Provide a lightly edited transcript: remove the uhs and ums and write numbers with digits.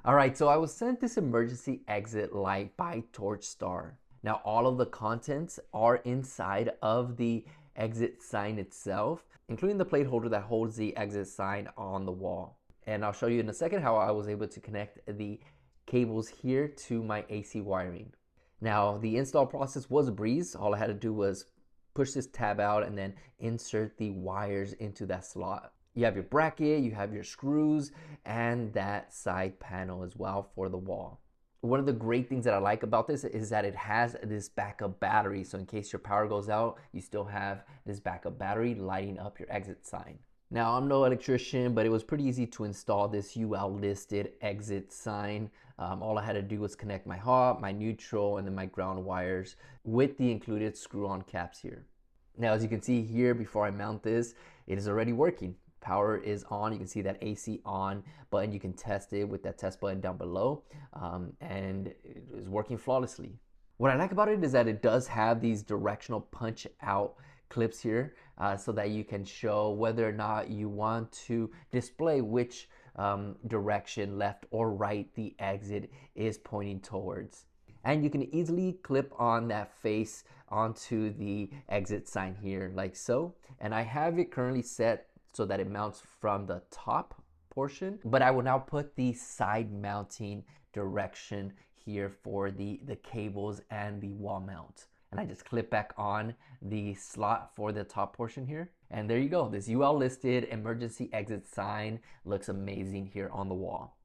All right, so I was sent this emergency exit light by TORCHSTAR. Now all of the contents are inside of the exit sign itself, including the plate holder that holds the exit sign on the wall. And I'll show you in a second how I was able to connect the cables here to my AC wiring. Now the install process was a breeze. All I had to do was push this tab out and then insert the wires into that slot. You have your bracket, you have your screws, and that side panel as well for the wall. One of the great things that I like about this is that it has this backup battery. So in case your power goes out, you still have this backup battery lighting up your exit sign. Now, I'm no electrician, but it was pretty easy to install this UL listed exit sign. All I had to do was connect my hot, my neutral, and then my ground wires with the included screw-on caps here. Now, as you can see here, before I mount this, it is already working. Power is on. You can see that AC on button. You can test it with that test button down below, and it is working flawlessly. What I like about it is that it does have these directional punch out clips here, so that you can show whether or not you want to display which direction, left or right, the exit is pointing towards. And you can easily clip on that face onto the exit sign here like so. And I have it currently set so that it mounts from the top portion, but I will now put the side mounting direction here for the cables and the wall mount. And I just clip back on the slot for the top portion here. And there you go. This UL listed emergency exit sign looks amazing here on the wall.